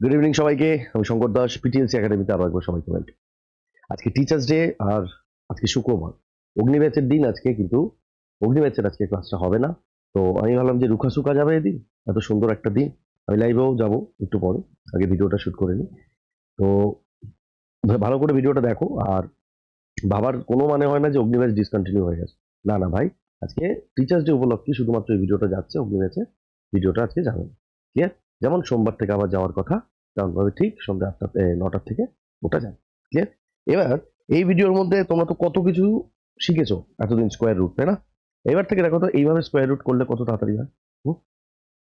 Good evening সবাইকে। আমি শঙ্কর দাস, পিটিএলসি একাডেমিতে আরো একবার সবাইকে ওয়েলকাম। আজকে টিচার্স ডে আর আজকে শুক্রবার, অগ্নি ব্যাচের দিন আজকে, কিন্তু অগ্নি ব্যাচের আজকে ক্লাসটা হবে না। তো আমি ভাবলাম যে রুখা সুখা যাবে এদিন, এত সুন্দর একটা দিন, আমি লাইভেও যাব একটু পরে, আগে ভিডিওটা শুট করে নিই। তো ভালো করে ভিডিওটা দেখো, আর ভাবার কোনো মানে হয় না যে অগ্নি ব্যাচ ডিসকন্টিনিউ হয়ে গেছে। না না ভাই, আজকে টিচার্স ডে উপলক্ষে শুধুমাত্র এই ভিডিওটা যাচ্ছে, অগ্নি ব্যাচে ভিডিওটা আজকে যাবে না। ক্লিয়ার? যেমন সোমবার থেকে আবার যাওয়ার কথা, তেমন ভাবে ঠিক সন্ধ্যা 9টার থেকে ওটা যাবে। ক্লিয়ার? এবার এই ভিডিওর মধ্যে তোমরা তো কত কিছু শিখেছো এতদিন, স্কোয়ার রুট, তাই না? এবার থেকে দেখো তো এইভাবে স্কোয়ার রুট করলে কত তাড়াতাড়ি হয়। হুম?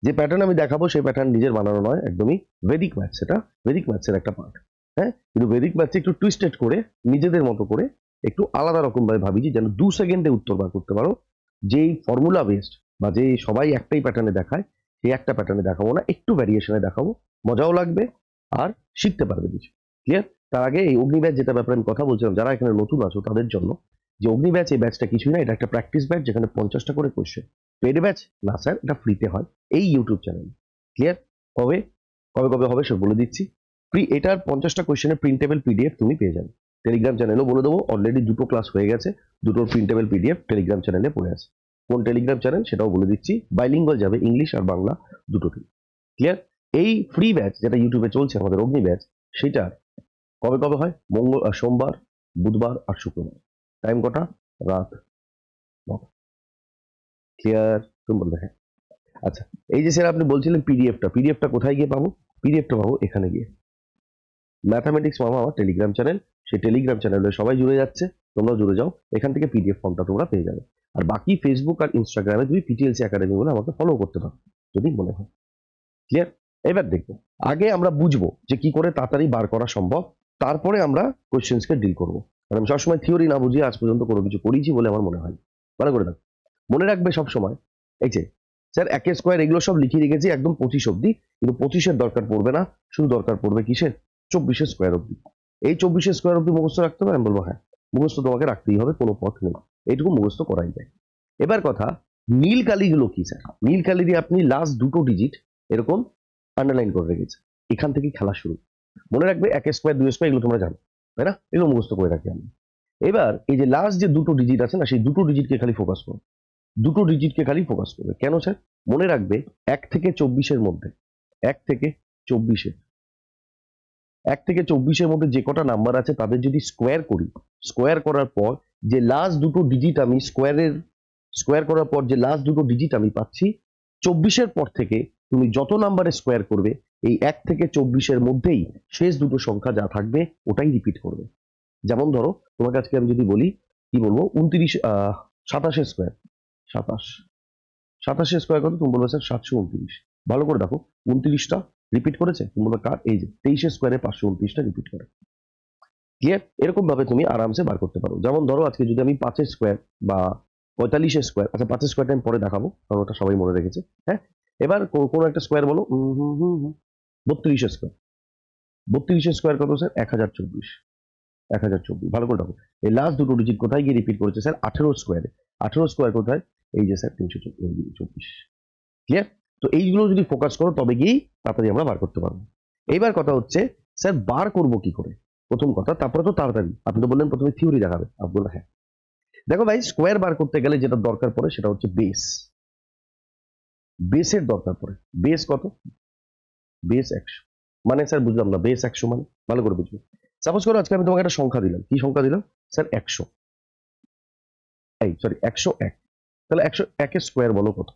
যে প্যাটার্ন আমি দেখাবো সেই প্যাটার্ন নিজের বানানো নয়, একদমই বেদিক ম্যাথ, সেটা বেদিক ম্যাথসের একটা পার্ট। হ্যাঁ, কিন্তু বেদিক ম্যাথসে একটু টুইস্টেড করে, নিজেদের মতো করে, একটু আলাদা রকম ভাবে ভাবি যেন 2 সেকেন্ডে উত্তর বার করতে পারো। যেই ফর্মুলা বেসড বা যে সবাই একটাই প্যাটার্নে দেখায়, সেই একটা প্যাটার্নে দেখাবো না, একটু ভ্যারিয়েশনে দেখাবো, মজাও লাগবে আর শিখতে পারবে কিছু। ক্লিয়ার? তার আগে এই অগ্নি ব্যাচ যেটা ব্যাপারে আমি কথা বলছিলাম, যারা এখানে নতুন আছো তাদের জন্য, যে অগ্নি ব্যাচ, এই ব্যাচটা কিছুই না, এটা একটা প্র্যাকটিস ব্যাচ যেখানে 50টা করে কোয়েশ্চেন। পেড ব্যাচ না স্যার, এটা ফ্রিতে হয় এই ইউটিউব চ্যানেল। ক্লিয়ার? কবে কবে কবে হবে সব বলে দিচ্ছি। এটার 50টা কোয়েশ্চেনের প্রিন্টেবল পিডিএফ তুমি পেয়ে যাবে। টেলিগ্রাম চ্যানেলও বলে দেবো, অলরেডি 2টো ক্লাস হয়ে গেছে, দুটোর প্রিন্টেবল পিডিএফ টেলিগ্রাম চ্যানেলে পড়ে আছে। কোন টেলিগ্রাম চ্যানেল সেটাও বলে দিচ্ছি, বাইলিঙ্গুয়াল যাবে, ইংলিশ আর বাংলা দুটোতেই। ক্লিয়ার? এই ফ্রি ব্যাচ যেটা ইউটিউবে চলছে আমাদের অগ্নি ব্যাচ, সেটা কবে কবে হয়? সোমবার, বুধবার আর শুক্রবার। টাইম কটা? রাত 9টা। ক্লিয়ার? তুমি বলবে হ্যাঁ। আচ্ছা, এই যে স্যার আপনি বলছিলেন পিডিএফটা কোথায় গিয়ে পাবো? পিডিএফটা পাবো এখানে গিয়ে, ম্যাথামেটিক্স মামা আমার টেলিগ্রাম চ্যানেল, সেই টেলিগ্রাম চ্যানেলে সবাই জুড়ে যাচ্ছে, তোমরাও জুড়ে যাও, এখান থেকে পিডিএফ ফর্মটা তোমরা পেয়ে যাবে। আর বাকি ফেসবুক আর ইনস্টাগ্রামে তুমি পিটিএলসি একাডেমি বলে আমাকে ফলো করতে পারো যদি মনে হয়। ক্লিয়ার? এবার দেখবো, আগে আমরা বুঝবো যে কি করে তাড়াতাড়ি বার করা সম্ভব, তারপরে আমরা কোশ্চেন্সকে ডিল করবো। কারণ আমি সবসময় থিওরি না বুঝিয়ে আজ পর্যন্ত কোনো কিছু করিয়েছি বলে আমার মনে হয়। ভালো করে দেখো, মনে রাখবে সবসময়, এই যে স্যার একের স্কোয়ার এগুলো সব লিখে রেখেছি একদম 25 অব্দি, কিন্তু 25-এর দরকার পড়বে না, শুধু দরকার পড়বে কিসের? 24-এর স্কোয়ার অব্দি। এই 24-এর স্কোয়ার অব্দি মুখস্থ রাখতে হবে? আমি বলবো হ্যাঁ, মুখস্থ তোমাকে রাখতেই হবে, কোনো পথ নেই, এইটুকু মুখস্থ করাই যায়। এবার কথা, নীল কালিগুলো কি স্যার? নীল কালি দিয়ে আপনি লাস্ট দুটো ডিজিট এরকম আন্ডারলাইন করে রেখেছে, এখান থেকে খেলা শুরু। মনে রাখবে একের স্কোয়ার, 2 স্কোয়ার এগুলো তোমরা জানো, তাই না? এগুলো মুখস্থ করে রাখি আমি। এবার এই যে লাস্ট যে দুটো ডিজিট আছে না, সেই দুটো ডিজিটকে খালি ফোকাস করো, দুটো ডিজিটকে খালি ফোকাস করবে। কেন স্যার? মনে রাখবে 1 থেকে 24-এর মধ্যে, 1 থেকে 24-এর 1 থেকে 24-এর মধ্যে যে কটা নাম্বার আছে তাদের যদি স্কোয়ার করি, স্কোয়ার করার পর যে লাস্ট দুটো ডিজিট আমি স্কোয়ার করার পর যে লাস্ট দুটো ডিজিট আমি পাচ্ছি, 24-এর পর থেকে তুমি যত নাম্বারে স্কোয়ার করবে, এই 1 থেকে 24-এর মধ্যেই শেষ দুটো সংখ্যা যা থাকবে ওটাই রিপিট করবে। যেমন ধরো তোমাকে আজকে আমি যদি বলি, কি বলবো, 27-এর স্কোয়ার, 27 স্কোয়ার কত? তুমি বলবে স্যার 729। ভালো করে দেখো, 29টা রিপিট করেছে, তুমি বলবে কার? এই যে 23-এর স্কোয়ারে 529টা রিপিট করে। ক্লিয়ার? এরকম ভাবে তুমি আরামসে বার করতে পারো। যেমন ধরো আজকে যদি আমি 5-এর স্কোয়ার বা 45-এর স্কোয়ার, আচ্ছা 5-এর স্কোয়ারটা আমি পরে দেখাবো কারণ ওটা সবাই মনে রেখেছে। হ্যাঁ, এবার কোনো একটা স্কোয়ার বলো, 32-এর স্কোয়ার, 32-এর স্কোয়ার কত স্যার? 1024। 1024, ভালো করে দেখো, এই লাস্ট দুটো ডিজিট কোথায় গিয়ে রিপিট করেছে স্যার? 18 স্কোয়ারে। 18 স্কোয়ার কোথায়? এই যে স্যার 324। ক্লিয়ার? তো এইগুলো যদি ফোকাস করো তবে গিয়েই তাড়াতাড়ি আমরা বার করতে পারবো। এইবার কথা হচ্ছে, স্যার বার করব কি করে? প্রথম কথা, তারপরে তো তাড়াতাড়ি, আপনি তো বললেন প্রথমে থিওরি দেখাবে, আপনি বললেন হ্যাঁ। দেখো ভাই, স্কোয়ার বার করতে গেলে যেটা দরকার পড়ে সেটা হচ্ছে বেস। বেসের দরকার পড়ে। বেস কত? বেস 100। মানে স্যার বুঝলাম না, বেস 100 মানে? ভালো করে বুঝবে। সাপোজ করো আজকে আমি তোমাকে একটা সংখ্যা দিলাম, কি সংখ্যা দিলাম স্যার? 100। এই সরি, 101। তাহলে 101-এর স্কোয়ার বলো কত?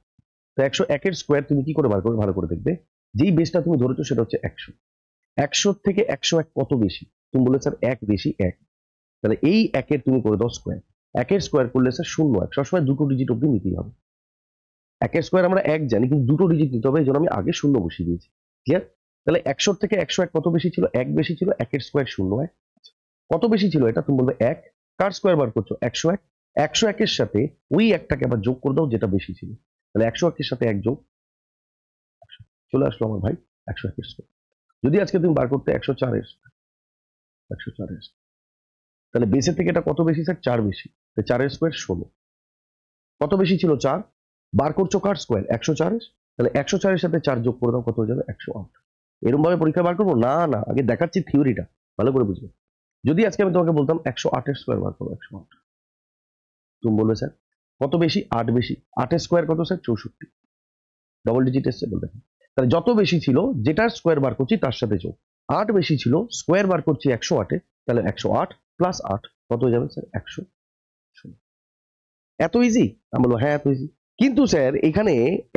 তো 101-এর স্কোয়ার তুমি কি করে বার করবে? ভালো করে দেখবে, যেই বেসটা তুমি ধরেছো সেটা হচ্ছে 100। 100 থেকে 101 কত বেশি? তুমি বলে স্যার 1 বেশি 1। তাহলে এই 1-এর তুমি করে দাও স্কোয়ার। 1-এর স্কোয়ার করলে স্যার 01। সবসময় দুটো ডিজিট অব্দি নিতেই হবে। 1-এর স্কোয়ার আমরা 1 জানি, কিন্তু দুটো ডিজিট নিতে হবে, এই জন্য আমি আগে 0 বসিয়ে দিয়েছি। ক্লিয়ার? তাহলে 100 থেকে 101 কত বেশি ছিল? 1 বেশি ছিল। 1-এর স্কোয়ার 01। কত বেশি ছিল এটা? তুমি বলবে 1। কার স্কোয়ার বার করছো? 101। 101-এর সাথে ওই একটাকে আবার যোগ করে দাও যেটা বেশি ছিল। তাহলে 101-এর সাথে 1 যোগ 100। চলে আসলো আমার ভাই 101-এর স্কোয়ার। যদি আজকে তুমি বার করতে 104-এর, 104-এর, তাহলে বেসের থেকে এটা কত বেশি স্যার? 4 বেশি। 4-এর স্কোয়ার 16। কত বেশি ছিল? 4। বার করছো কার স্কোয়ার? 104-এর। তাহলে 104-এর সাথে 4 যোগ করে দাও, কত হয়ে যাবে? 108। এরকম ভাবে পরীক্ষা বার করবো না, না, আগে দেখাচ্ছি থিওরিটা, ভালো করে বুঝবে। যদি আজকে আমি তোমাকে বলতাম 108 স্কোয়ার বার করো, 108, তুমি বলবে স্যার কত বেশি? 8 বেশি। 8 স্কোয়ার কত স্যার? 64, ডবল ডিজিট এসছে বলবে। তাহলে যত বেশি ছিল যেটার স্কোয়ার বার করছি তার সাথে যোগ। 8 বেশি ছিল, স্কোয়ার বার করছি 108-এ, তাহলে 108 প্লাস 8 কত হয়ে যাবে স্যার? 100। এত ইজি? আমি বলবো হ্যাঁ এত ইজি। কিন্তু স্যার এখানে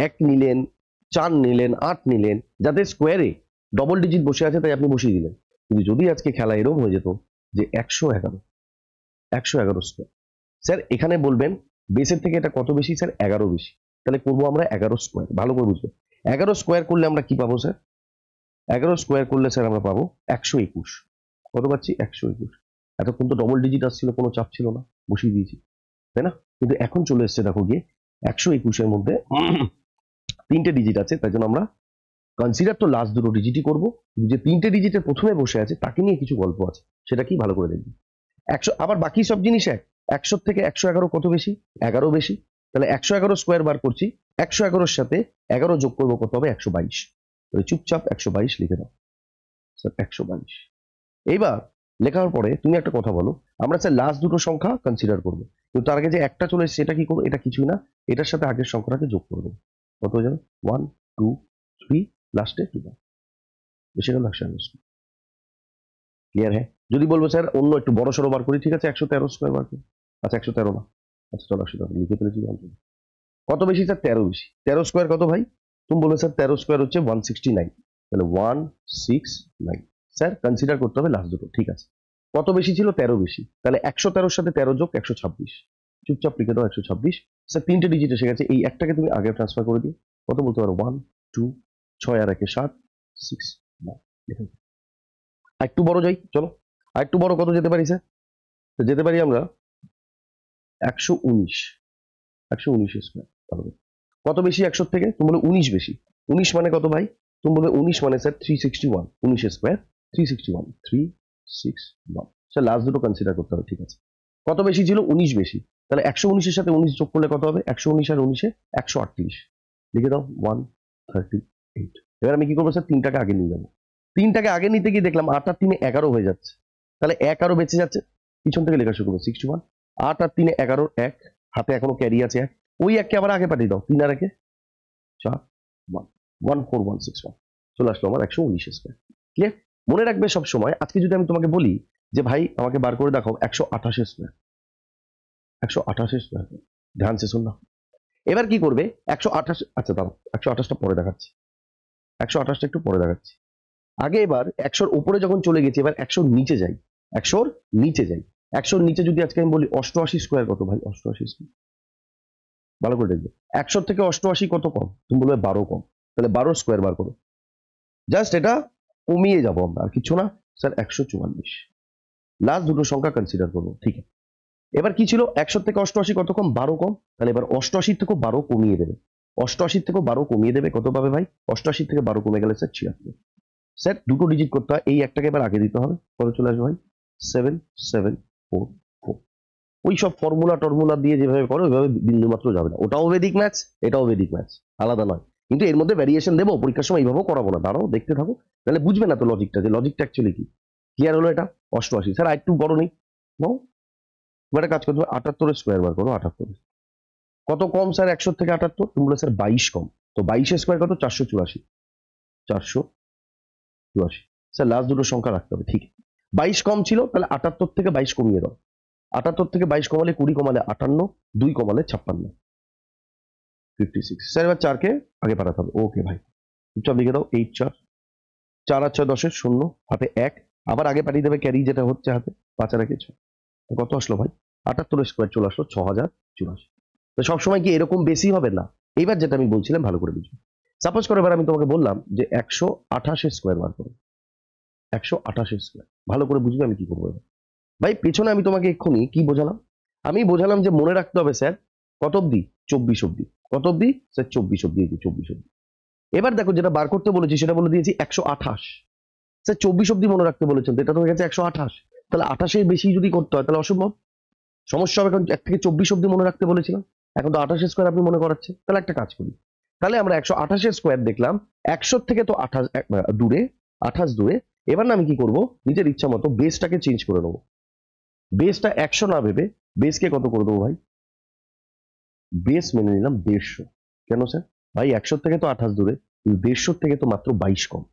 1 নিলেন, 4 নিলেন, 8 নিলেন, যাতে স্কোয়ারে ডবল ডিজিট বসে আছে তাই আপনি বসিয়ে দিলেন। কিন্তু যদি আজকে খেলা এরকম হয়ে যেত যে 111 স্কোয়ার, স্যার এখানে বলবেন বেসের থেকে এটা কত বেশি? স্যার 11 বেশি। তাহলে করবো আমরা 11 স্কোয়ার, ভালো করে বুঝবেন। 11 স্কোয়ার করলে আমরা কি পাবো স্যার? 11 স্কোয়ার করলে স্যার আমরা পাবো 121। কত পাচ্ছি? 121। এতক্ষণ তো ডবল ডিজিট আসছিল, কোনো চাপ ছিল না, বসিয়ে দিয়েছি, তাই না? কিন্তু এখন চলে এসছে দেখো গিয়ে 121-এর মধ্যে 3টে ডিজিট আছে, তাই জন্য আমরা কনসিডার তো লাস্ট দুটো ডিজিটই করবো। যে 3টে ডিজিটের প্রথমে বসে আছে তাকে নিয়ে কিছু গল্প আছে, সেটা কি ভালো করে দেখবি। 100, আবার বাকি সব জিনিস এক। 100 থেকে 111 কত বেশি? 11 বেশি। তাহলে 111 স্কোয়ার বার করছি, 111-এর সাথে 11 যোগ করবো, কত হবে? 122। তাহলে চুপচাপ 122 লিখে দাও স্যার, 122। এইবার লেখার পরে তুমি একটা কথা বলো, আমরা স্যার লাস্ট দুটো সংখ্যা কনসিডার করবো, কিন্তু তার আগে যে একটা চলে এসেছে এটা কি করবো? এটা কিছুই না, এটার সাথে আগের সংখ্যাটাকে যোগ করবো। কত হয়ে যাবে? 1 2 3, লাস্টে 2। বেশি গেল 100। ক্লিয়ার? হ্যাঁ। যদি বলবো স্যার অন্য একটু বড় সড়ো বার করি, ঠিক আছে 113 স্কোয়ার বার করি। আচ্ছা 113 না, আচ্ছা চলো 113 লিখে ফেলেছি। কত বেশি স্যার? 13 বেশি। 13 স্কোয়ার কত ভাই? তুমি বলবে স্যার 13 স্কোয়ার হচ্ছে 169। তাহলে 169, স্যার কনসিডার করতে হবে লাস্ট দুটো, ঠিক আছে। কত বেশি ছিল? 13 বেশি। তাহলে 113-এর সাথে 13 যোগ 126, চুপচাপ লিখে দাও 126। স্যার 3টে ডিজিট এসে গেছে, এই একটাকে তুমি আগে ট্রান্সফার করে দিও। কত বলতে পারো? 1 2 6 আর 1 7 6 9। দেখুন একটু বড় যাই, চলো আর একটু বড় কত যেতে পারি স্যার? তো যেতে পারি আমরা 119 স্কোয়ার। কত বেশি 100 থেকে? তুমি বলে 19 বেশি। 19 মানে কত ভাই? তুমি বলবে 19 মানে স্যার 361। 19 স্কোয়ার 361, 361। স্যার লাস্ট দুটো কনসিডার করতে হবে, ঠিক আছে। কত বেশি ছিল? 19 বেশি। তাহলে 119-এর সাথে 19 যোগ করলে কত হবে? 119 আর 19-এ 138, লিখে দাও 138। এবার আমি কি করবো স্যার? 3টাকে আগে নিয়ে যাবো। 3টাকে আগে নিতে গিয়ে দেখলাম 8 আর 3-এ 11 হয়ে যাচ্ছে, তাহলে 1 আরো বেঁচে যাচ্ছে, পিছন থেকে লেখা শুরু করবো 61। 8 আর 3-এ 11, 1 হাতে এখনো ক্যারি আছে 1, ওই 1কে আবার আগে পাঠিয়ে দাও, 3 আর 1-এ 4 1 14161। চলে আসলো আমার 119 স্কোয়ার। ক্লিয়ার? মনে রাখবে সব সময়, আজকে যদি আমি তোমাকে বলি যে ভাই আমাকে বার করে দেখাও 128 স্কোয়ার, 128 স্কোয়ার, ধ্যান সে শুন না। এবার কি করবে? 128, আচ্ছা দাঁড়াও 128টা পরে দেখাচ্ছি, 128টা একটু পরে দেখাচ্ছি। আগে এবার 100-র উপরে যখন চলে গেছি, এবার 100-র নিচে যাই, 100-র নিচে যাই। 100-র নিচে যদি আজকে আমি বলি 88 স্কোয়ার কত ভাই? 88 স্কোয়ার, ভালো করে দেখবে। 100 থেকে 88 কত কম? তুমি বলবে 12 কম। তাহলে 12 স্কোয়ার বার করো, জাস্ট এটা কমিয়ে যাবো আমরা, আর কিছু না স্যার। 144, লাস্ট দুটো সংখ্যা কনসিডার করবো, ঠিক আছে। এবার কি ছিল? 100 থেকে 88 কত কম? 12 কম। তাহলে এবার 88 থেকে 12 কমিয়ে দেবে, 88 থেকে 12 কমিয়ে দেবে, কত পাবে ভাই? 88 থেকে 12 কমে গেলে স্যার 76। স্যার দুটো ডিজিট করতে হয়, এই একটাকে এবার আগে দিতে হবে, কত চলে আসবে ভাই? 7744। ওই সব ফর্মুলা টর্মুলা দিয়ে যেভাবে করো ওইভাবে বিন্দু মাত্র যাবে না, ওটাও বেদিক ম্যাথস, এটাও বেদিক ম্যাথস, আলাদা নয়। কিন্তু এর মধ্যে ভ্যারিয়েশন দেবো, পরীক্ষার সময় এইভাবেও করাবো না, দাঁড়াও দেখতে থাকো, তাহলে বুঝবে না তো লজিকটা, যে লজিকটা অ্যাকচুয়ালি কি। ক্লিয়ার হলো এটা? 88 স্যার আরেকটু বড় নেই, নাও এবার একটা কাজ করতে হবে, 78 স্কোয়ার বার করো। 78 কত কম স্যার 100 থেকে 78? তুমি বলে স্যার 22 কম। তো 22 স্কোয়ার কত? 484, 484। স্যার লাস্ট দুটো সংখ্যা রাখতে হবে, ঠিক। 22 কম ছিল, তাহলে 78 থেকে 22 কমিয়ে দাও। 78 থেকে 22 কমালে 20, কমালে 58, 2 কমালে 56, 56। স্যার এবার 4কে আগে পাঠাতে হবে, ওকে ভাই চুপচাপ লিখে দাও 8 4, 4 আর 6 10-এর 0, হাতে 1, আবার আগে পাঠিয়ে দেবে ক্যারি যেটা হচ্ছে হাতে, 5 আর 1-এ 6। কত আসলো ভাই? 78 স্কোয়ার চলে আসলো 6084। তো সবসময় কি এরকম বেশি হবে না? এইবার যেটা আমি বলছিলাম ভালো করে বুঝবো। সাপোজ করে এবার আমি তোমাকে বললাম যে 128 স্কোয়ার বার করো, 128 স্কোয়ার, ভালো করে বুঝবে আমি কি করবো এবার। ভাই পেছনে আমি তোমাকে এক্ষুনি কি বোঝালাম? আমি বোঝালাম যে মনে রাখতে হবে স্যার কত অব্দি? 24 অব্দি। কত অব্দি স্যার? 24 অব্দি, 24 অব্দি। এবার দেখো যেটা বার করতে বলেছি সেটা বলে দিয়েছি 128, স্যার 24 অব্দি মনে রাখতে বলেছেন, তো এটা তো হয়ে গেছে 128। তাহলে 28-এর বেশি যদি করতে হয় তাহলে অসম্ভব, সমস্যা হবে, কারণ 1 থেকে 24 অব্দি মনে রাখতে বলেছিলাম, এখন তো 28 স্কোয়ার আপনি মনে করাচ্ছে। তাহলে একটা কাজ করি, তাহলে আমরা 128 স্কোয়ার দেখলাম, 100 থেকে তো 28 দূরে, 28 দূরে। এবার না আমি কি করব, নিজের ইচ্ছা মতো বেসটাকে চেঞ্জ করে নেবো। বেসটা 100 না ভেবে বেসকে কত করে দেবো ভাই, বেস মেনে নিলাম 150। কেন স্যার? ভাই 100 থেকে তো 28 দূরে, 150 থেকে তো মাত্র 22 কম।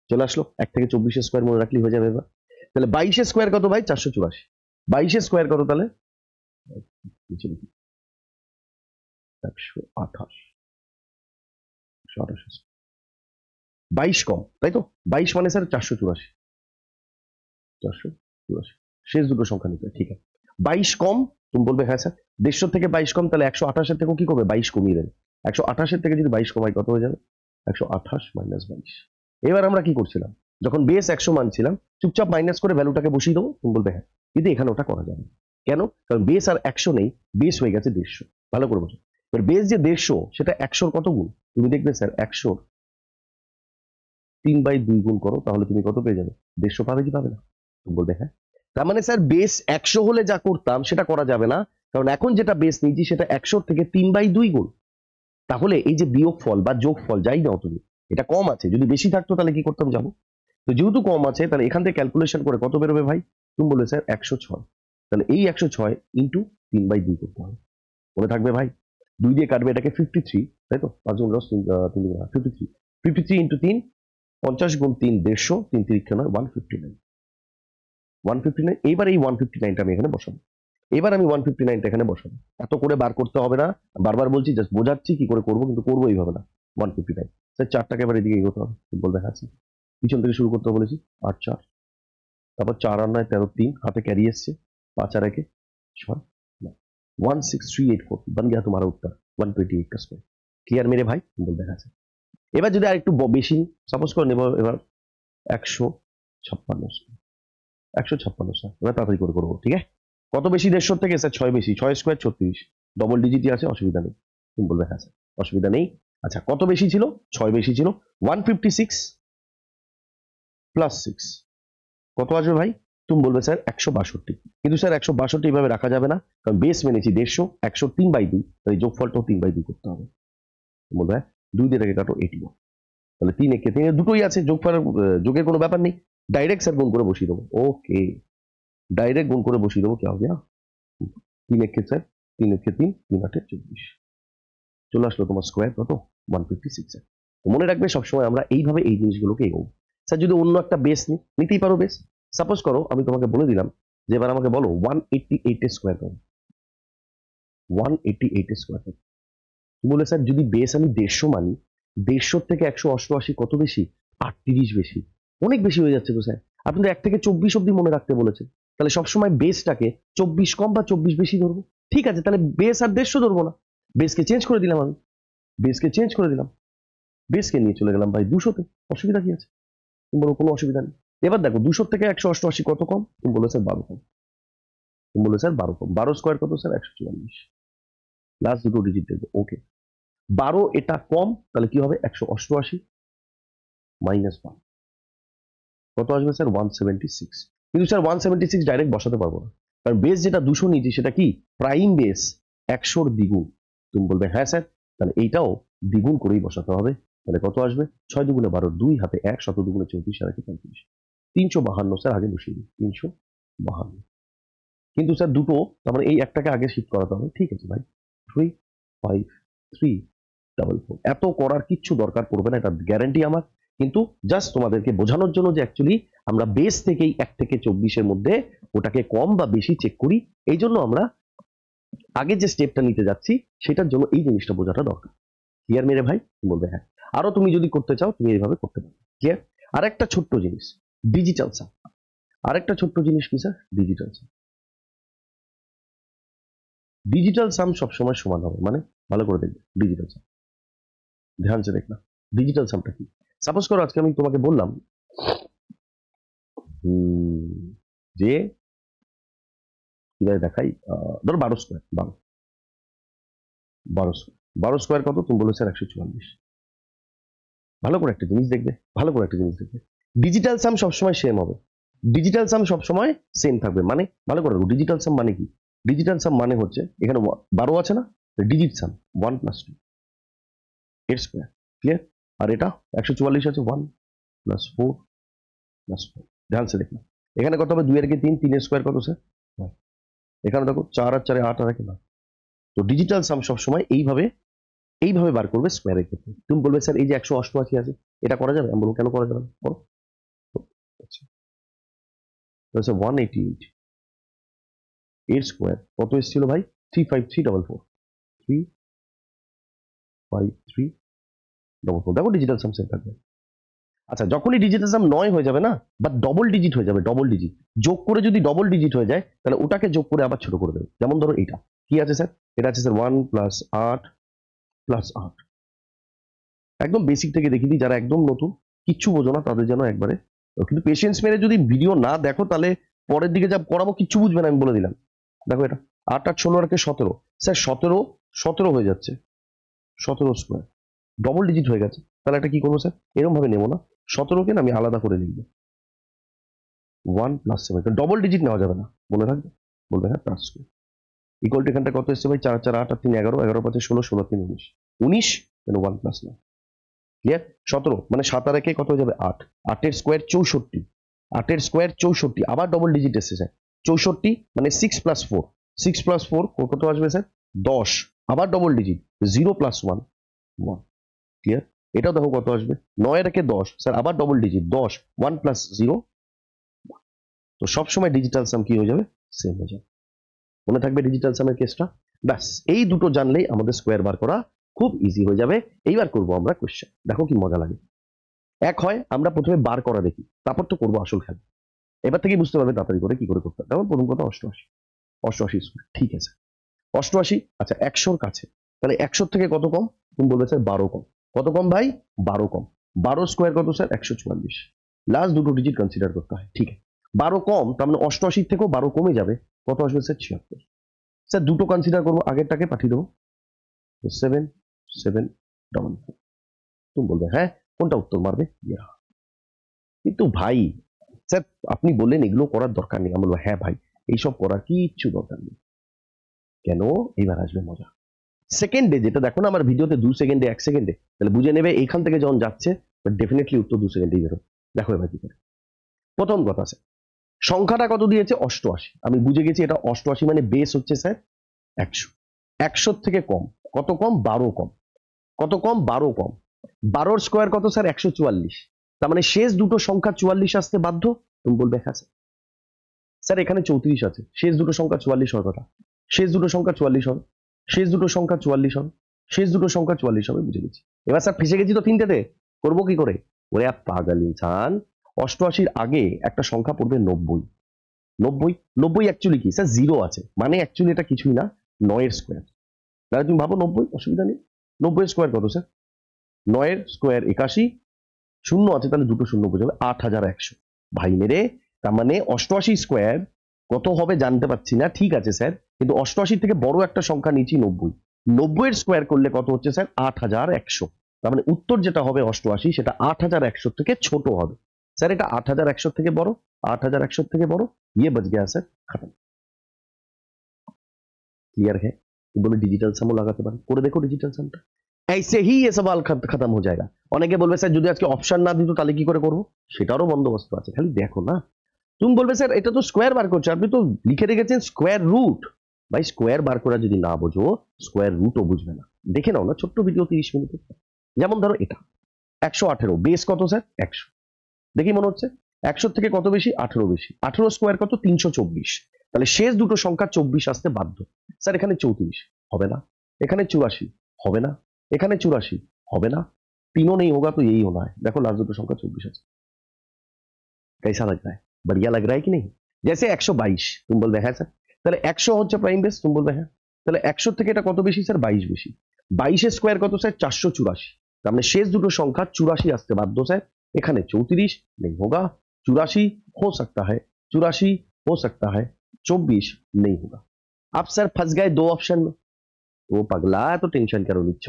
চলে আসলো, 1 থেকে 24 স্কোয়ার মনে রাখলেই হয়ে যাবে। এবার তাহলে 22 স্কোয়ার কত ভাই, 484। 22 স্কোয়ার কত তাহলে, 128, 22 কম, তাই তো? 22 মানে স্যার 484, 484 শেষ দুটো সংখ্যা নিতে হয়, ঠিক আছে। 22 কম, তুমি বলবে হ্যাঁ স্যার 150 থেকে 22 কম, তাহলে 128 থেকেও কি করবে, 22 কমিয়ে দেবে। 128 থেকে যদি 22 কমাই কত হয়ে যাবে, 128 মাইনাস 22। এবার আমরা কি করছিলাম, যখন বেস 100 মানছিলাম চুপচাপ মাইনাস করে ভ্যালুটাকে বসিয়ে দেবো, তুমি বলবে হ্যাঁ, কিন্তু এখানে ওটা করা যাবে না। কেন? কারণ বেস আর 100 নেই, বেস হয়ে গেছে 150। ভালো করে বোঝো, এবার বেস যে 150 সেটা 100 কত গুণ, তুমি দেখবে স্যার 100 3/2 গুণ করো, তাহলে তুমি কত পেয়ে যাবে, 150 পাবে কি পাবে না? তুমি বলবে হ্যাঁ। তার মানে স্যার বেস 100 হলে যা করতাম সেটা করা যাবে না, কারণ এখন যেটা বেস নিয়েছি সেটা 100 থেকে 3/2 গুণ। তাহলে এই যে বিয়োগ ফল বা যোগ ফল যাই নাও তুমি, এটা কম আছে, যদি বেশি থাকতো তাহলে কি করতাম জানো? তো যেহেতু কম আছে তাহলে এখান থেকে ক্যালকুলেশন করে কত বেরোবে ভাই, তুমি বলবে স্যার 106। তাহলে এই 106 ইন্টু 3/2 করতে হবে, মনে থাকবে ভাই? 2 দিয়ে কাটবে, এটাকে 53, তাই তো? 5 গুণ 10 53, 53 ইন্টু 3, 50 গুণ 3 150, 3 তিরিক্ষা নয় 159, 159। এইবার এই 159টা আমি এখানে বসাবো। এবার আমি 159টা এখানে বসাবো, এত করে বার করতে হবে না, বারবার বলছি জাস্ট বোঝাচ্ছি কি করে করবো, কিন্তু করবো এইভাবে না। 159 স্যার, চারটাকে এবার এদিকে এগোতে হবে, বলবে হ্যাঁ স্যার। পিছন থেকে শুরু করতে বলেছি, 8 4, তারপর 4 আর 9 13, 3 হাতে ক্যারি এসছে, 5 আর 1 6, 16384 बन गया तुम्हारा उत्तर 128 का स्क्वायर। क्लियर मेरे भाई? বলবে হ্যাঁ স্যার। এবার যদি আর একটু বেশি সাপোজ করে নেব, এবার 156, 156 স্যার, এবার তাড়াতাড়ি করে করবো, ঠিক আছে? কত বেশি, 150 থেকে স্যার 6 বেশি, 6 স্কোয়ার 36, ডবল ডিজিটই আছে, অসুবিধা নেই। তুমি বলবে হ্যাঁ স্যার, অসুবিধা নেই। আচ্ছা কত বেশি ছিল, 6 বেশি ছিল, 156 প্লাস 6 কত আসবে ভাই, তুমি বলবে স্যার 162। কিন্তু স্যার 162 এইভাবে রাখা যাবে না, কারণ বেস মেনেছি 150, 100 3/2, তাই যোগফলটাও 3/2 করতে হবে। বলবে হ্যাঁ, 2 দিয়ে কেটে কাটো 81, তাহলে 3 একে 3, দুটোই আছে, যোগফল যোগের কোনো ব্যাপার নেই, ডাইরেক্ট স্যার গুণ করে বসিয়ে দেবো। ওকে, ডাইরেক্ট গুণ করে বসিয়ে দেবো, কি হবে 3 একে স্যার, 3 একে 3, 3 8 24, চলে আসলো তোমার স্কোয়ার কত, 156। মনে রাখবে সবসময় আমরা এইভাবে এই জিনিসগুলোকে এগোবো। স্যার যদি অন্য একটা বেস নিতেই পারো বেস, সাপোজ করো আমি তোমাকে বলে দিলাম যে এবার আমাকে বলো 188 স্কোয়ার করো, 188 স্কোয়ার করো। বলে স্যার যদি বেস আমি 150 মানি, 150 থেকে 188 কত বেশি, 38 বেশি, অনেক বেশি হয়ে যাচ্ছে তো স্যার। আপনি তো 1 থেকে 24 অব্দি মনে রাখতে বলেছেন, তাহলে সবসময় বেসটাকে 24 কম বা 24 বেশি ধরবো। ঠিক আছে, তাহলে বেস আর 150 ধরবো না, বেসকে চেঞ্জ করে দিলাম, আমি বেসকে চেঞ্জ করে দিলাম, বেসকে নিয়ে চলে গেলাম ভাই 200-তে, অসুবিধা কি আছে? তুমি বলো কোনো অসুবিধা নেই। এবার দেখো 200 থেকে 188 কত কম, তুমি বলো স্যার 12 কম, তুমি বলো স্যার 12 কম, 12 স্কোয়ার কত স্যার 144, লাস্ট দুটো ডিজিট দেখবো। ওকে, 12 এটা কম, তাহলে কি হবে 188 মাইনাস 1 কত আসবে স্যার 176। কিন্তু স্যার 176 ডাইরেক্ট বসাতে পারবো না, কারণ বেস যেটা 200 নিয়েছি সেটা কি প্রাইম বেস, 100 দ্বিগুণ। তুমি বলবে হ্যাঁ স্যার, তাহলে এইটাও দ্বিগুণ করেই বসাতে হবে। তাহলে কত আসবে, 6 দুগুণে 12, 2 হাতে 1, 7 দুগুণে 34, আর 35, 352 স্যার, আগে বসিয়ে দিই 352। কিন্তু স্যার দুটো, তার মানে এই একটাকে আগে শিফট করাতে হবে। ঠিক আছে ভাই, 3 5 3 4 এত করার কিচ্ছু দরকার পড়বে না, এটা গ্যারান্টি আমার। কিন্তু জাস্ট তোমাদেরকে বোঝানোর জন্য যে অ্যাকচুয়ালি আমরা বেস থেকেই 1 থেকে 24-এর মধ্যে ওটাকে কম বা বেশি চেক করি, এই জন্য আমরা আগে যে স্টেপটা নিতে যাচ্ছি সেটার জন্য এই জিনিসটা বোঝাটা দরকার। ক্লিয়ার মেরে ভাই? বলবে হ্যাঁ। আরো তুমি যদি করতে চাও তুমি এইভাবে করতে পারো। ক্লিয়ার? আর একটা ছোট্ট জিনিস, ডিজিটাল সাম। আরেকটা ছোট্ট জিনিস কি স্যার, ডিজিটাল সাম। ডিজিটাল সাম সবসময় সমান হবে, মানে ভালো করে দেখবে ডিজিটাল সাম, ধ্যান সে দেখনা ডিজিটাল সামটা কি। সাপোজ করো আজকে আমি তোমাকে বললাম যে কিভাবে দেখাই, ধরো 12 স্কোয়ার, 12 স্কোয়ার কত, তুমি বলো স্যার 144। ভালো করে একটা জিনিস দেখবে, ভালো করে একটা জিনিস দেখবে, ডিজিটাল সাম সবসময় সেম হবে, ডিজিটাল সাম সবসময় সেম থাকবে। মানে ভালো করে দেখো, ডিজিটাল সাম মানে কি, ডিজিটাল সাম মানে হচ্ছে এখানে 12 আছে না, ডিজিট সাম 1 + 2 এর স্কোয়ার। ক্লিয়ার? আর এটা 144 আছে, 1 + 4 প্লাস 4। ध्यान से देखना এখানে কত হবে 2 এর কি 3, 3 এর স্কয়ার কত স্যার? এখানে দেখো 4 আর 4 এ 8 আর একে 9। তো ডিজিটাল সাম সব সময় এইভাবে বার করবে স্কয়ারের ক্ষেত্রে। তুমি বলবে স্যার এই যে 188 আছে এটা করা যাবে? আমি বলবো কেন করা যাবে না, করো। আচ্ছা তাহলে 188 এর স্কয়ার কত এসেছিল ভাই? 35344 35344। দেখো ডিজিটাল সাম সেম থাকবে। আচ্ছা যখনই ডিজিটাল সাম 9 হয়ে যাবে না, বা ডবল ডিজিট হয়ে যাবে, ডবল ডিজিট যোগ করে যদি ডবল ডিজিট হয়ে যায় তাহলে ওটাকে যোগ করে আবার ছোট করে দেবে। যেমন ধরো এটা কি আছে স্যার? এটা আছে স্যার 1 + 8 + 8। একদম বেসিক থেকে দেখিয়ে দিই, যারা একদম নতুন কিচ্ছু বোঝো না তাদের জন্য একবারে। কিন্তু পেশেন্স মেরে যদি ভিডিও না দেখো তাহলে পরের দিকে যা পড়াবো কিচ্ছু বুঝবে না, আমি বলে দিলাম। দেখো এটা 8 আর 16 আর 17 স্যার 17 হয়ে যাচ্ছে, 17 স্কোয়ার ডবল ডিজিট হয়ে গেছে। তাহলে এটা কি করবো স্যার? এরকম ভাবে নেবো না, 17কে না আমি আলাদা করে লিখবো 1 + 7। ডবল ডিজিট নেওয়া যাবে না, মনে রাখবে। বলবে হ্যাঁ তার স্কোয়ার ইকুয়াল টু এখানটা কত এসছে ভাই? 4 4 8 আর 3 11, 11 5 16, 16 3 19, 19 কেন 1 + 9 ক্লিয়ার। 17 মানে 7 আর 1 কত হয়ে যাবে? 8। 8 এর স্কোয়ার 64, 8 এর স্কোয়ার 64, আবার ডবল ডিজিট এসছে স্যার 64 মানে 6 + 4, 6 + 4 কত আসবে স্যার? 10, আবার ডবল ডিজিট 0 + 1 1 ক্লিয়ার। এটাও দেখো কত আসবে? 9 এর 10 স্যার, আবার ডবল ডিজিট 10, 1 + 0। তো সবসময় ডিজিটাল সাম কি হয়ে যাবে? সেম হয়ে যাবে। মনে থাকবে ডিজিটাল সামের কেসটা। ব্যাস এই দুটো জানলেই আমাদের স্কোয়ার বার করা খুব ইজি হয়ে যাবে। এইবার করব আমরা কোশ্চেন, দেখো কি মজা লাগে। এক হয় আমরা প্রথমে বার করা দেখি, তারপর তো করবো আসল খেলা। এবার থেকে বুঝতে পারবে তাড়াতাড়ি করে কি করে করতে হবে। যেমন প্রথম কথা 88, 88 স্কোয়ার, ঠিক আছে 88। আচ্ছা 100-র কাছে, তাহলে 100 থেকে কত কম? তুমি বলবে স্যার 12 কম। কত কম ভাই? 12 কম। 12 স্কোয়ার কত স্যার? 144। লাস্ট দুটো ডিজিট কনসিডার করতে হয়, ঠিক আছে। 12 কম তার মানে 88 থেকেও 12 কমে যাবে, কত আসবে স্যার? 76। স্যার দুটো কনসিডার করবো, আগেরটাকে পাঠিয়ে দেবো 7744। তুমি বলবে হ্যাঁ কোনটা উত্তর মারবে? কিন্তু ভাই স্যার আপনি বললেন এগুলো করার দরকার নেই। আমি বলবো হ্যাঁ ভাই এইসব করার কিচ্ছু দরকার নেই। কেন? এইবার আসবে মজা। সেকেন্ডে যেটা দেখো না আমার ভিডিওতে 2 সেকেন্ডে 1 সেকেন্ডে, তাহলে বুঝে নেবে এইখান থেকে যখন যাচ্ছে ডেফিনেটলি উত্তর 2 সেকেন্ডেই বেরোবে। দেখো এবার কি করে। প্রথম কথা স্যার সংখ্যাটা কত দিয়েছে? 88। আমি বুঝে গেছি এটা 88 মানে বেস হচ্ছে স্যার 100। 100 থেকে কম কত কম? 12 কম। কত কম? 12 কম। 12 স্কোয়ার কত স্যার? 144। তার মানে শেষ দুটো সংখ্যা 44 আসতে বাধ্য। তুমি বলবে হ্যাঁ স্যার এখানে 34 আছে, শেষ দুটো সংখ্যা 44 হওয়ার কথা। শেষ দুটো সংখ্যা 44 হবে, শেষ দুটো সংখ্যা 44 হবে, শেষ দুটো সংখ্যা 44 হবে, বুঝে গেছি। এবার স্যার ফেসে গেছি তো তিনটেতে, করবো কি করে? ওরে পাগল ইনসান, 88-র আগে একটা সংখ্যা পড়বে 90। 90 90 অ্যাকচুয়ালি কি স্যার? 0 আছে, মানে অ্যাকচুয়ালি এটা কিছুই না, 9 এর স্কোয়ার। তাহলে তুমি ভাবো 90, অসুবিধা নেই। 90 এর স্কোয়ার কত স্যার? 9 এর স্কোয়ার 81, শূন্য আছে তাহলে দুটো শূন্য বোঝাবে 8100। ভাই মেরে, তার মানে 88 স্কোয়ার কত হবে জানতে পারছি না, ঠিক আছে স্যার, কিন্তু 88 থেকে বড় একটা সংখ্যা নিচ্ছি 90। 90 এর স্কোয়ার করলে কত হচ্ছে স্যার? 8100। তার মানে উত্তর যেটা হবে 88 সেটা 8100 থেকে ছোট হবে। স্যার এটা 8100 থেকে বড়, 8100 থেকে বড়, ये बच गया স্যার, खत्म। क्लियर है? বলে ডিজিটাল সামও লাগাতে পারেন, করে দেখো ডিজিটাল সামটা। ऐसे ही ये सवाल खत्म हो जाएगा। অনেকে বলবে স্যার যদি আজকে অপশন না দিত তাহলে কি করে করবো? সেটারও বন্দোবস্ত আছে, খালি দেখো না। তুমি বলবে স্যার এটা তো স্কোয়ার বার করছে, আপনি তো লিখে রেখেছেন স্কোয়ার রুট। ভাই স্কোয়ার বার করা যদি না বোঝো স্কোয়ার রুটও বুঝবে না। দেখে নাও না ছোট্ট ভিডিও 30 মিনিটে। যেমন ধরো এটা 118, বেস কত স্যার? 100। দেখি মনে হচ্ছে 100 থেকে কত বেশি? 18 বেশি। 18 স্কোয়ার কত? 324। তাহলে শেষ দুটো সংখ্যা 24 আসতে বাধ্য। স্যার এখানে 34 হবে না, এখানে 84 হবে না, এখানে 84 হবে না, तीनों नहीं होगा तो यही होना है। देखो लास्ट दुটো সংখ্যা 24 আছে। कैसा लग रहा है? बढ़िया लग रहा है कि नहीं? जैसे 122 तुम बोलবে হ্যাঁ স্যার, তাহলে 100 হচ্ছে প্রাইম বেস, তুমি বলবে হ্যাঁ, তাহলে 100 থেকে এটা কত বেশি স্যার? 22 বেশি। 22 এর স্কোয়ার কত স্যার? 484। তার মানে শেষ দুটো সংখ্যা 84 আসতে বাধ্য স্যার। এখানে 34 नहीं होगा, 84 हो सकता है, 84 हो सकता है, 24 नहीं होगा। आप सर फंस गए दो ऑप्शन में। ও পাগলা এত টেনশন কেন নিচ্ছ?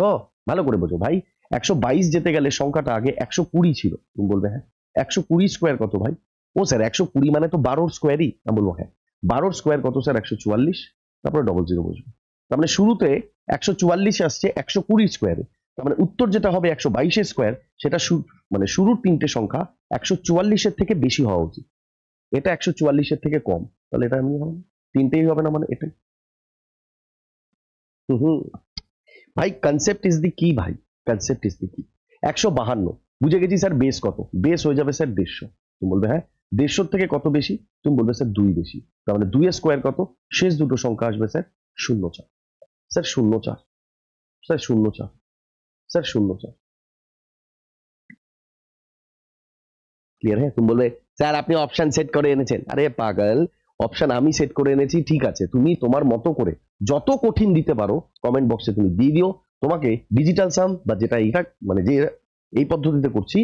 ভালো করে বোঝো ভাই, 122 যেতে গেলে সংখ্যাটা আগে 120 ছিল। তুমি বলবে হ্যাঁ, 120 স্কোয়ার কত ভাই? ও স্যার 120 মানে তো 12 স্কোয়ারই। আমি বলবো হ্যাঁ, 12 স্কোয়ার কত স্যার? 144, তারপরে ডবল জিরো বসবে। তার মানে শুরুতে 144 আসছে 120 স্কোয়ারে, তার মানে উত্তর যেটা হবে 122 স্কোয়ার, সেটা মানে শুরুর তিনটে সংখ্যা 144 থেকে বেশি হওয়া উচিত। এটা 144 থেকে কম, তাহলে এটা এমনি হবে না, তিনটেই হবে না, মানে এটাই। হুম ভাই, কনসেপ্ট ইজ দি কি ভাই, কনসেপ্ট ইজ দি কি। 152 বুঝে গেছি স্যার, বেস কত? বেস হয়ে যাবে স্যার 150। তুমি বলবে হ্যাঁ 150 থেকে কত বেশি? তুমি বলবে স্যার 2 বেশি। তার মানে 2 স্কোয়ার কত? শেষ দুটো সংখ্যা আসবে sir 04। Sir 04, sir 04, sir 04। Clear? হ্যাঁ, তুমি বলবে স্যার আপনি অপশন সেট করে এনেছেন। আরে পাগল, অপশন আমি সেট করে এনেছি, ঠিক আছে, তুমি তোমার মতো করে যত কঠিন দিতে পারো কমেন্ট বক্সে তুমি দিয়ে দিও। তোমাকে ডিজিটাল সাম বা যেটা এটা মানে যে এই পদ্ধতিতে করছি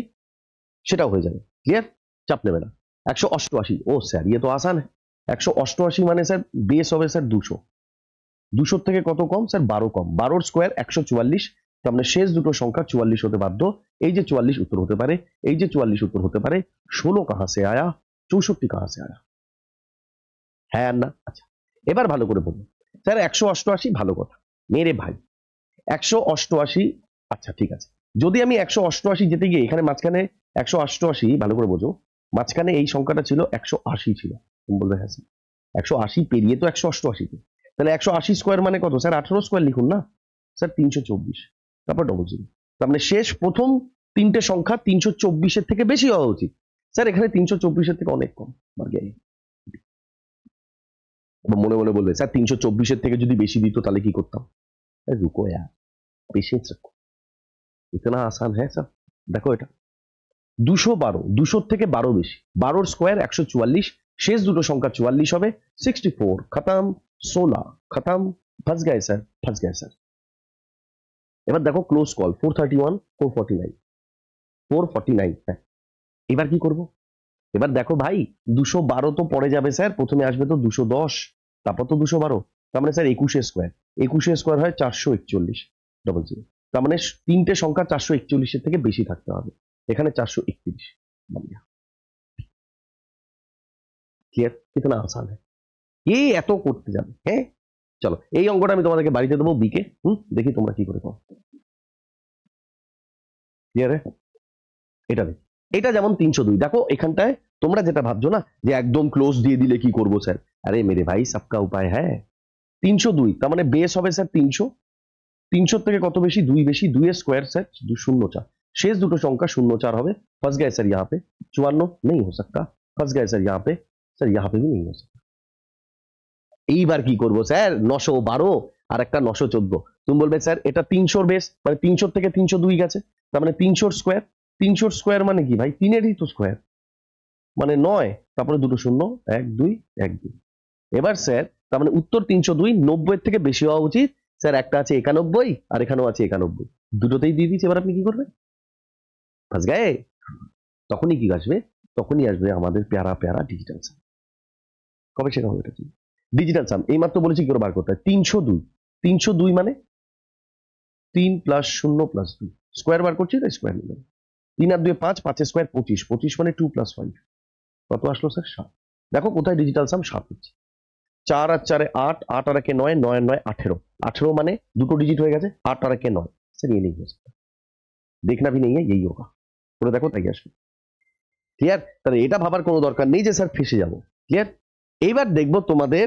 সেটাও হয়ে যাবে। ক্লিয়ার? চাপ নেবে না। 188, ও স্যার ইয়ে তো আসান। 188 মানে স্যার বেস হবে স্যার 200। 200 থেকে কত কম? স্যার 12 কম। 12 স্কোয়ার 144। তার মানে শেষ দুটো সংখ্যা 44 হতে বাধ্য। এই যে 44 উত্তর হতে পারে, এই যে 44 উত্তর হতে পারে। 16 কাহা সে আয়া, 64 কাহা সে আয়া? হ্যাঁ আর না? আচ্ছা, এবার ভালো করে বলুন স্যার 188 ভালো কথা মেরে ভাই, 188। আচ্ছা ঠিক আছে, যদি আমি 188 যেতে গিয়ে এখানে মাঝখানে 188, ভালো করে বোঝো, মাঝখানে এই সংখ্যাটা ছিল 180 ছিল। তুমি বলবে হ্যাঁ স্যার 180 পেরিয়ে তো 188 তে, তাহলে 180 স্কোয়ার মানে কত স্যার? 18 স্কোয়ার লিখুন না স্যার, 324, তারপর ডবল জিরো। তার মানে শেষ প্রথম তিনটে সংখ্যা 324 থেকে বেশি হওয়া উচিত। স্যার এখানে 324 থেকে অনেক কম। মনে মনে বলবে স্যার 324 থেকে যদি বেশি দিত তাহলে কি করতাম? রুকো यार, पेशेंस रखो, इतना आसान है सब। দেখো এটা 212, 200 থেকে 12 বেশি। 12 স্কোয়ার 144, শেষ দুটো সংখ্যা 44 হবে। 64 খতম, 16 খতম, ফস গয়ে স্যার, ফস গয়ে স্যার। এবার দেখো ক্লোজ কল 431, 449, 449। হ্যাঁ, এবার কি করব? এবার দেখো ভাই 212 তো পরে যাবে স্যার, প্রথমে আসবে তো 210, তারপর তো 212। তার মানে স্যার 21 স্কোয়ার, 21 স্কোয়ার হয় 441, ডবল জিরো। তার মানে তিনটে সংখ্যা 441 থেকে বেশি থাকতে হবে। এখানে 431। ক্লিয়ার? কিতনা আসান है, এই এত করতে যাবে? হ্যাঁ চলো, এই অঙ্কটা আমি তোমাদেরকে বাড়িতে দেবো বিকে, দেখি তোমরা কি করে করো। ক্লিয়ার? এটা দেখি, এটা যেমন 302। দেখো এখানটায় তোমরা যেটা ভাবছো না যে একদম ক্লোজ দিয়ে দিলে কি করবো স্যার, আরে মেরে ভাই সবকা উপায় হ্যাঁ। 302 তার মানে বেস হবে স্যার 300। 300 থেকে কত বেশি? 2 বেশি। 2 স্কোয়ার স্যার 204, शेष দুটো সংখ্যা 04 হবে। फंस गए सर यहाँ पे, 54 नहीं हो सकता। फंस गए सर यहाँ पे, सर यहाँ पे भी नहीं हो सकता। এইবার কি করব স্যার? 912 আর একটা 914। তুমি বলবে স্যার এটা 300 বেস, মানে 300 থেকে 302 গেছে, তার মানে 300 স্কোয়ার। 300 স্কোয়ার মানে কি ভাই? তিনেরই তো স্কোয়ার, মানে 9, তারপরে দুটো শূন্য, 1 2 1 2। এবার স্যার তার মানে উত্তর 302, 90 থেকে বেশি হওয়া উচিত। স্যার একটা আছে 91 আর এখানেও আছে 91, দুটোতেই দিয়ে দিচ্ছি। এবার আপনি কি করবেন? ফাঁস গায়ে। তখনই কি আসবে? তখনই আসবে আমাদের প্যারা প্যারা ডিজিটাল সাম। কবে সেটা হবে? এটা কি ডিজিটাল সাম? এইমাত্র বলেছি কি করে বার করতে হয়। 302, 302 মানে 3 প্লাস 0 প্লাস 2 স্কোয়ার বার করছি, তাই স্কোয়ার নিলাম। 3 আর 2 5, 5 স্কোয়ার 25, 25 মানে 2 প্লাস 5 কত আসলো স্যার? 7। দেখো কোথায় ডিজিটাল সাম? 7 হচ্ছে। 4 আর 4 8, 8 আর 1 9, 9 আর 9 18, 18 মানে দুটো डिजिट হয়ে গেছে। 8 আর 1 9, सर ये नहीं हो सकता, देखना भी नहीं है, यही होगा। করে দেখো তাই আসবে। ক্লিয়ার? তাহলে এটা ভাবার কোনো দরকার নেই যে স্যার ফেসে যাব। ক্লিয়ার? এইবার দেখবো তোমাদের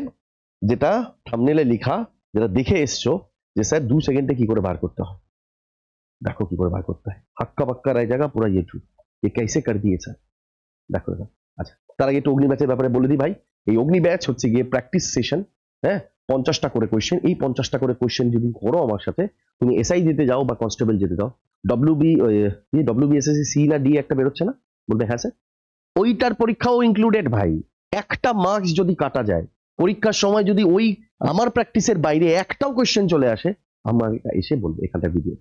যেটা থাম্বনেলে লেখা, যেটা দেখে এসছো যে স্যার 2 সেকেন্ডে কি করে বার করতে হয়। দেখো কি করে বার করতে হয়, হাক্কা বাক্কা রয়ে জায়গা পুরো ইউটিউব, ये कैसे कर दिए স্যার। দেখো এটা। আচ্ছা, তার আগে একটু অগ্নি ব্যাচের ব্যাপারে বলে দিই ভাই। এই অগ্নি ব্যাচ হচ্ছে গিয়ে প্র্যাকটিস সেশন। হ্যাঁ, 50টা করে কোয়েশ্চেন। এই 50টা করে কোয়েশ্চেন যদি করো আমার সাথে, তুমি এসআই দিতে যাও বা কনস্টেবল যেতে যাও, ডব্লিউবিএসএসসি সি না ডি একটা বেরোচ্ছে না, বলবে হ্যাঁ স্যার, ওইটার পরীক্ষাও ইনক্লুডেড ভাই। একটা মার্কস যদি কাটা যায় পরীক্ষার সময়, যদি ওই আমার প্র্যাকটিসের বাইরে একটাও কোয়েশ্চেন চলে আসে, আমার এসে বলবে এখানটা ভিডিও,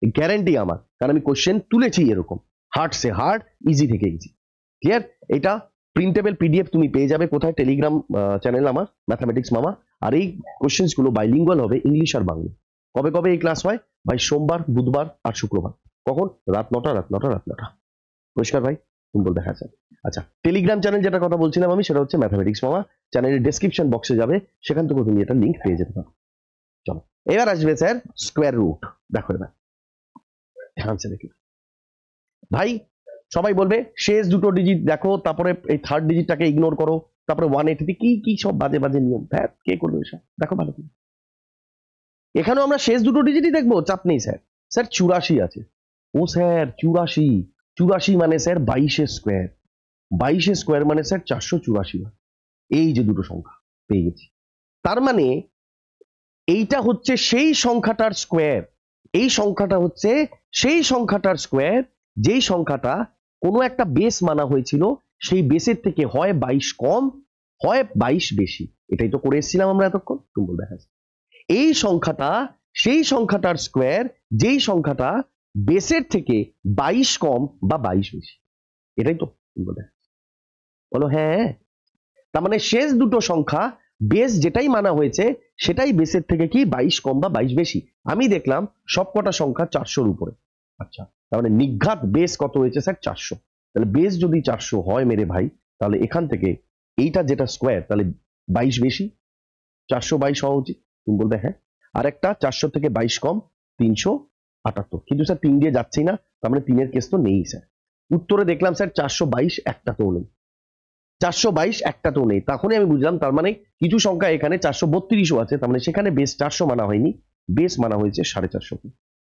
গ্যারান্টি আমার, কারণ আমি কোয়েশ্চেন তুলেছি এরকম, হার্ড সে হার্ড, ইজি থেকে ইজি। ক্লিয়ার? এটা প্রিন্টেবল পিডিএফ তুমি পেয়ে যাবে কোথায়? টেলিগ্রাম চ্যানেল আমার, ম্যাথামেটিক্স মামা। আর এই কোশ্চেন্স গুলো বাইলিঙ্গুয়াল হবে, ইংলিশ আর বাংলা। কবে কবে এই ক্লাস হয় ভাই? সোমবার, বুধবার আর শুক্রবার। কখন? রাত 9টা, রাত 9টা, রাত 9টা। পরিষ্কার ভাই? তুমি বলবে হ্যাঁ স্যার। আচ্ছা, টেলিগ্রাম চ্যানেল যেটা কথা বলছিলাম আমি, সেটা হচ্ছে ম্যাথামেটিক্স মামা। চ্যানেলের ডেসক্রিপশন বক্সে যাবে, সেখান থেকে তুমি এটা লিঙ্ক পেয়ে যেতে পারো। চলো, এবার আসবে স্যার স্কোয়ার রুট। দেখো এবার ध्यान से देखिए ভাই, সবাই বলবে শেষ দুটো ডিজিট দেখো, তারপরে এই থার্ড ডিজিটটাকে ইগনোর করো, তারপরে 180 কি কি সব বাজে বাজে নিয়ম, হ্যাঁ কে করবে এসব? দেখো ভালো করে, এখানেও আমরা শেষ দুটো ডিজিটই দেখবো, চাপ নেই স্যার। স্যার 84 আছে, ও স্যার 84, 84 মানে স্যার 22 স্কোয়ার, 22 স্কোয়ার মানে স্যার 484। এই যে দুটো সংখ্যা পেয়ে গেছি, তার মানে এইটা হচ্ছে সেই সংখ্যাটার স্কোয়ার, এই সংখ্যাটা হচ্ছে সেই সংখ্যাটার স্কোয়ার যেই সংখ্যাটা কোনো একটা বেস মানা হয়েছিল, সেই বেসের থেকে হয় 22 কম হয় 22 বেশি। এটাই তো করে এসেছিলাম আমরা এতক্ষণ। তুমি বলবে হ্যাঁ, এই সংখ্যাটা সেই সংখ্যাটার স্কোয়ার যেই সংখ্যাটা বেসের থেকে 22 কম বা 22 বেশি। এটাই তো তুমি বলবে, বলো হ্যাঁ। তার মানে শেষ দুটো সংখ্যা বেস যেটাই মানা হয়েছে সেটাই বেসের থেকে কি 22 কম বা 22 বেশি। আমি দেখলাম সবকটা সংখ্যা 400-র উপরে। আচ্ছা, তার মানে নিঘাত বেস কত হয়েছে স্যার? 400। তাহলে বেস যদি 400 হয় মেরে ভাই, তাহলে এখান থেকে এইটা যেটা স্কোয়ার, তাহলে 22 বেশি, 422 হওয়া উচিত। তুমি বলবে হ্যাঁ। আর একটা 400 থেকে 22 কম 378, কিন্তু স্যার 3 দিয়ে যাচ্ছেই না, তার মানে 3-এর কেস তো নেই স্যার। উত্তরে দেখলাম স্যার 422 একটাতেও নেই, 422 একটাতেও নেই। তখনই আমি বুঝলাম তার মানে কিছু সংখ্যা এখানে 432ও আছে, তার মানে সেখানে বেস 400 মানা হয়নি, বেস মানা হয়েছে 450।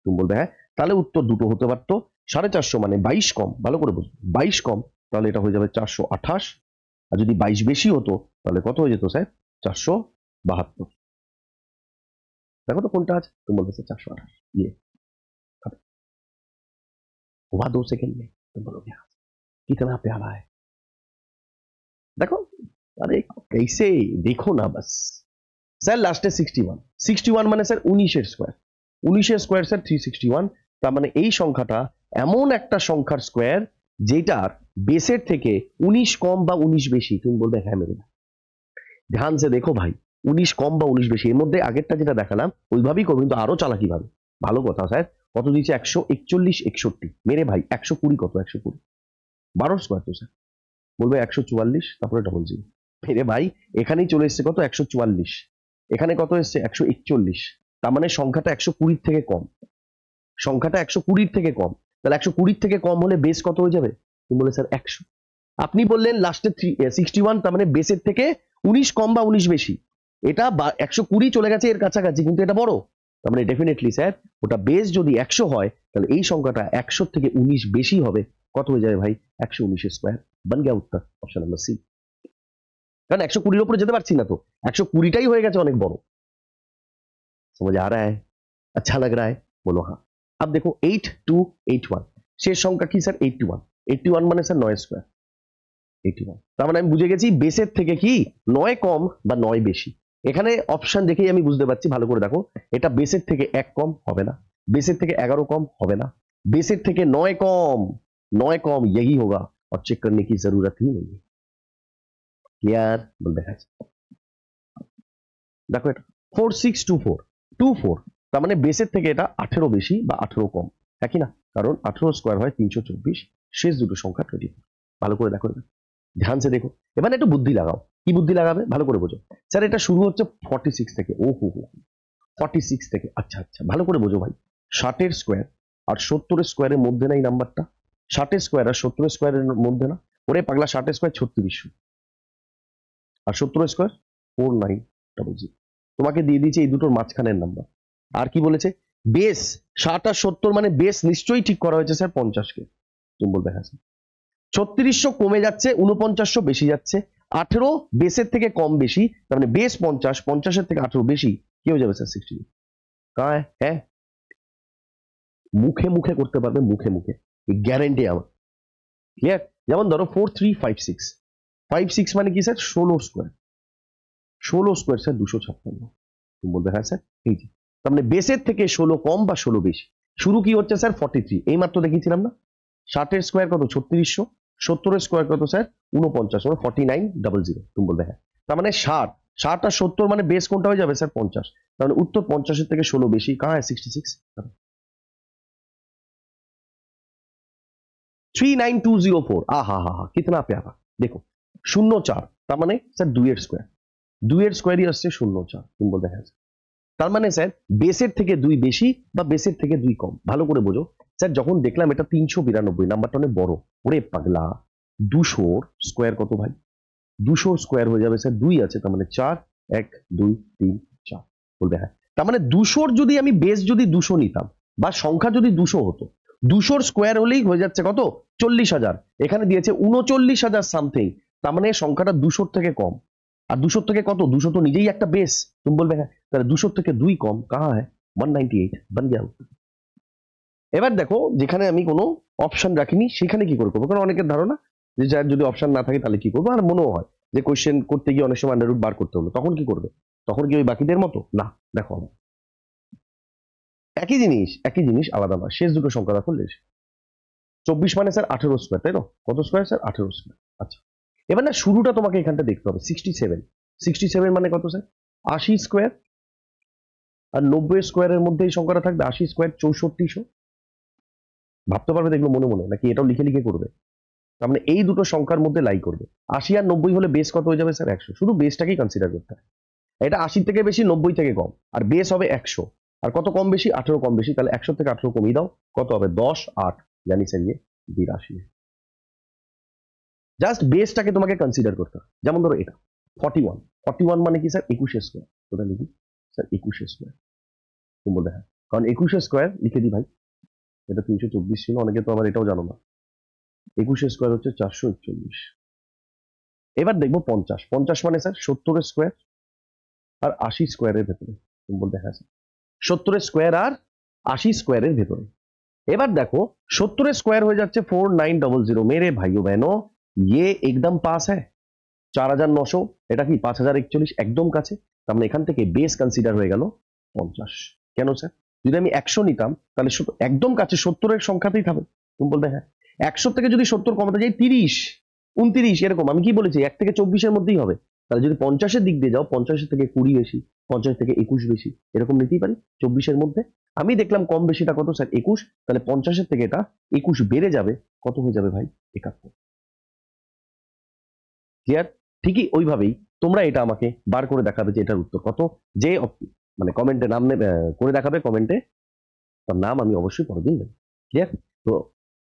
তুমি বলবে হ্যাঁ, তাহলে উত্তর দুটো হতে পারতো। 450 মানে 22 কম, ভালো করে বুঝো, 22 কম, তাহলে এটা হয়ে যাবে 428। আর যদি 22 বেশি হতো তাহলে কত হয়ে যেত স্যার? 472। দেখো তো কোনটা আছে। তুমি বলবে স্যার 428। ये हुआ 2 सेकंड में। तुम बोलोगे हाँ, कितना प्यारा है। देखो, अरे कैसे देखो ना बस। স্যার লাস্টে 61, 61 মানে স্যার 19-এর স্কোয়ার, 19-এর স্কোয়ার স্যার 361। তার মানে এই সংখ্যাটা এমন একটা সংখ্যার স্কোয়ার যেটার বেসের থেকে 19 কম বা 19 বেশি। তুমি বলবে হ্যাঁ মেরে, ধ্যান সে দেখো ভাই, 19 কম বা 19 বেশি, এর মধ্যে আগেরটা যেটা দেখালাম ওইভাবেই করবো, কিন্তু আরো চালাকি ভাবে। ভালো কথা স্যার, কত দিয়েছে? 141, 61 মেরে ভাই, 120 কত? 120 12 স্কোয়ার তো স্যার। বলবে 144, তারপরে ডবল জিরো। মেরে ভাই এখানেই চলে এসছে কত? 144। এখানে কত এসছে? 141। তার মানে সংখ্যাটা 120 থেকে কম, সংখ্যাটা 120 থেকে কম। তাহলে 120 থেকে কম হলে বেস কত হয়ে যাবে? তুমি বলে স্যার 100। আপনি বললেন লাস্টে 61, তার মানে বেসের থেকে 19 কম বা 19 বেশি। এটা 120 চলে গেছে এর কাছাকাছি, কিন্তু এটা বড়। তার মানে ডেফিনেটলি স্যার ওটা বেস যদি 100 হয়, তাহলে এই সংখ্যাটা 100 থেকে 19 বেশি হবে। কত হয়ে যাবে ভাই? 119 স্কোয়ার। বান গয়া উত্তর, অপশন নাম্বার সি। কারণ 120-র উপরে যেতে পারছি না তো, 120টাই হয়ে গেছে অনেক বড়। समझ आ रहा है? अच्छा लग रहा है? बोलो हाँ। अब देखो 8281, শেষ সংখ্যা কি স্যার? 81। 81 মানে স্যার 9 স্কোয়ার, 81। তার মানে আমি বুঝে গেছি বেসের থেকে কি 9 কম বা 9 বেশি। এখানে অপশন দেখেই আমি বুঝতে পারছি, ভালো করে দেখো, এটা বেসের থেকে 1 কম হবে না, বেসের থেকে 11 কম হবে না, বেসের থেকে 9 কম, 9 কম यही होगा, और चेक करने की जरूरत ही नहीं है। क्लियर? बोल দেখা যাচ্ছে। দেখো এটা 4624, 24, তার মানে বেসের থেকে এটা 18 বেশি বা 18 কম, একই না? কারণ 18 স্কোয়ার হয় 324, শেষ দুটো সংখ্যা 24। ভালো করে দেখো, ধ্যান সে দেখো। এবার একটু বুদ্ধি লাগাও। কি বুদ্ধি লাগাবে? ভালো করে বোঝো। স্যার এটা শুরু হচ্ছে 46 থেকে, ও হো হো, 46 থেকে। আচ্ছা আচ্ছা, ভালো করে বোঝো ভাই, 60-এর স্কোয়ার আর 70-এর স্কোয়ারের মধ্যে নাই নাম্বারটা? 60-এর স্কোয়ার আর 70-এর স্কোয়ারের মধ্যে না? ওরে পাগলা, 60-এর স্কোয়ার 3600 আর 70-এর স্কোয়ার 4900। তোমাকে দিয়ে দিয়েছে এই দুটোর মাঝখানের নাম্বার। আর কি বলেছে? বেস 60 আর 70, মানে বেস নিশ্চয়ই ঠিক করা হয়েছে স্যার 50-কে। তুমি বলবে হ্যাঁ স্যার। 3600 কমে যাচ্ছে, 4900 বেশি যাচ্ছে, 18 বেসের থেকে কম বেশি, তার মানে বেস 50, 50-এর থেকে 18 বেশি, কি হয়ে যাবে স্যার? 60। কায় হ্যাঁ, মুখে মুখে করতে পারবে, মুখে মুখে, গ্যারেন্টি আমার। ক্লিয়ার? যেমন ধরো 4356, 56 মানে কি স্যার? 16 square, 16 square sir 256। তুমি বলবে হ্যাঁ স্যার। এই যে, তার মানে বেসের থেকে 16 কম বা 16 বেশি। শুরু কি হচ্ছে স্যার? 43, এই মাত্র দেখিয়েছিলাম না? 60-এর স্কোয়ার কত? 3600, 70-এর স্কোয়ার কত স্যার? 49, মানে 4900। তুমি বলবে হ্যাঁ। তার মানে 60 আর 70 মানে বেস কোনটা হয়ে যাবে স্যার? 50। তার মানে উত্তর 50-এর থেকে 16 বেশি। কাহা है? 66। 39204, আহা হা হা, কিতনা প্যারা। দেখো 04, তার মানে স্যার 2-এর স্কোয়ার, 2-এর স্কোয়ারই আসছে 04। তুমি বলবে হ্যাঁ। তার মানে স্যার বেসের থেকে 2 বেশি বা বেসের থেকে 2 কম। ভালো করে বোঝো, স্যার যখন দেখলাম এটা 392 নাম্বারটা অনেক বড়, ওরে পাগলা 200 স্কোয়ার কত ভাই? 200 স্কোয়ার হয়ে যাবে স্যার 2 আছে, তার মানে 4, 1 2 3 4 বলবে হ্যাঁ। তার মানে 200 যদি আমি বেস যদি 200 নিতাম বা সংখ্যা যদি 200 হতো, 200 স্কোয়ার হলেই হয়ে যাচ্ছে কত? 40,000। এখানে দিয়েছে 39,000 সামথিং, তার মানে সংখ্যাটা 200 থেকে কম। আর 200 থেকে কত? 200 তো নিজেই একটা বেস। তুমি বলবে হ্যাঁ, তাহলে 200 থেকে 2 কম কাহা হ্যাঁ? 198 बन गया। এবার দেখো যেখানে আমি কোনো অপশন রাখিনি সেখানে কি করে করবো, কারণ অনেকের ধারণা যে যার যদি অপশন না থাকে তাহলে কি করবো, আর মনেও হয় যে কোয়েশ্চেন করতে গিয়ে অনেক সময় আন্ডার রুট বার করতে হলো, তখন কি করবে? তখন কি ওই বাকিদের মতো না? দেখো আমার একই জিনিস আলাদা না, শেষ দুটো সংখ্যা রাখো লেস। 24 মানে স্যার 18 স্কোয়ার, তাই না? কত স্কোয়ার স্যার? 18 স্কোয়ার। আচ্ছা এবার না শুরুটা তোমাকে এখানটা দেখতে হবে। 67 মানে কত স্যার? 80 স্কোয়ার। আর 90 স্কোয়ারের মধ্যে এই সংখ্যাটা থাকবে 80 স্কোয়ার 6400। ভাবতে পারবে দেখলো মনে মনে, নাকি এটাও লিখে লিখে করবে? তার মানে এই দুটো সংখ্যার মধ্যে লাই করবে। 80 আর 90 হলে বেস কত হয়ে যাবে স্যার? 100। শুধু বেসটাকেই কনসিডার করতে হয়। এটা 80 থেকে বেশি, 90 থেকে কম, আর বেস হবে 100। আর কত কম বেশি? 18 কম বেশি, তাহলে 100 থেকে 18 কমিয়ে দাও, কত হবে? 10 8 জানি স্যার 82। জাস্ট বেসটাকে তোমাকে কনসিডার করতে হবে। যেমন ধরো এটা 41 মানে কি স্যার? 21 স্কোয়ার। ওটা লিখি স্যার 21 স্কোয়ার। তুমি বলবে হ্যাঁ, কারণ 21 স্কোয়ার লিখে দিই ভাই, এটা 324 ছিল, অনেকে তো আবার এটাও জানো না। 21 স্কোয়ার হচ্ছে 441। এবার দেখবো 50 মানে স্যার 70 স্কোয়ার আর 80 স্কোয়ারের ভেতরে। তুমি বলবে হ্যাঁ স্যার 70 স্কোয়ার আর 80 স্কোয়ারের ভেতরে। এবার দেখো 70 স্কোয়ার হয়ে যাচ্ছে 4900। মেরে ভাইও बहनों ये एकदम पास है। 4900 এটা কি 5041 একদম কাছে। তার মানে এখান থেকে বেস কনসিডার হয়ে গেল 50। কেন স্যার? যদি আমি 100 নিতাম তাহলে একদম কাছে 70 এর সংখ্যাতেই থাকবে। তুমি বলবে হ্যাঁ 100 থেকে যদি 70 কমাতে যাই 30 29 এরকম, আমি কি বলেছি 1 থেকে 24 এর মধ্যেই হবে। তাহলে যদি 50 এর দিক দিয়ে যাও 50 থেকে 20 বেশি, 50 থেকে 21 বেশি, এরকম নিতেই পারি 24 এর মধ্যে। আমি দেখলাম কম বেশিটা কত স্যার? 21। তাহলে 50 এর থেকে এটা 21 বেড়ে যাবে, কত হয়ে যাবে ভাই? 71। ক্লিয়ার? ঠিকই ওইভাবেই তোমরা এটা আমাকে বার করে দেখাবে যে এটার উত্তর কত। যে মানে কমেন্টে নাম করে দেখাবে কমেন্টে, তার নাম আমি অবশ্যই পরে দিন দেব। ক্লিয়ার? তো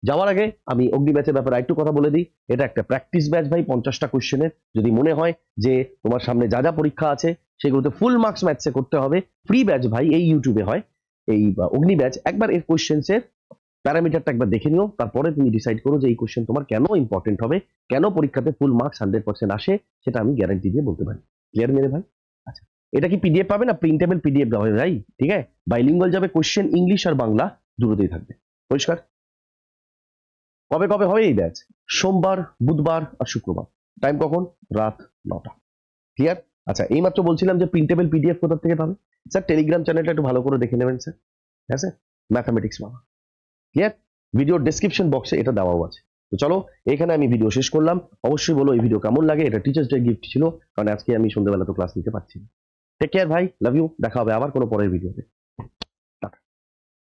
যাওয়ার আগে আমি অগ্নি ব্যাচের ব্যাপারে একটু কথা বলে দিই। এটা একটা প্র্যাকটিস ব্যাচ ভাই, 50টা কোশ্চেনের। যদি মনে হয় যে তোমার সামনে যা যা পরীক্ষা আছে সেগুলোতে ফুল মার্কস ম্যাথসে করতে হবে, ফ্রি ব্যাচ ভাই, এই ইউটিউবে হয় এই অগ্নি ব্যাচ। একবার এর কোশ্চেন্সের প্যারামিটারটা একবার দেখে নিও, তারপরে তুমি ডিসাইড করো যে এই কোশ্চেন তোমার কেন ইম্পর্টেন্ট হবে, কেন পরীক্ষাতে ফুল মার্কস 100% আসে, সেটা আমি গ্যারান্টি দিয়ে বলতে পারি। ক্লিয়ার মেরে ভাই? আচ্ছা এটা কি পিডিএফ পাবে না প্রিন্টেবল পিডিএফ দেওয়া হবে ভাই? ঠিক আছে, বাইলিঙ্গুয়াল যাবে, কোশ্চেন ইংলিশ আর বাংলা দুটোতেই থাকবে। পরিষ্কার? কবে কবে হবে এই ব্যাচ? সোমবার, বুধবার আর শুক্রবার। টাইম কখন? রাত 9টা। ক্লিয়ার? আচ্ছা এইমাত্র বলছিলাম যে প্রিন্টেবল পিডিএফ কোথা থেকে পাবে স্যার? টেলিগ্রাম চ্যানেলটা একটু ভালো করে দেখে নেবেন স্যার। হ্যাঁ স্যার, ম্যাথামেটিক্স বাংলা। ক্লিয়ার? ভিডিওর ডেসক্রিপশন বক্সে এটা দেওয়াও আছে। তো চলো এখানে আমি ভিডিও শেষ করলাম। অবশ্যই বলো এই ভিডিও কেমন লাগে। এটা টিচার্স ডে গিফট ছিল, কারণ আজকে আমি সন্ধ্যাবেলা তো ক্লাস নিতে পারছি না। টেক কেয়ার ভাই, লাভ ইউ। দেখা হবে আবার কোনো পরের ভিডিওতে।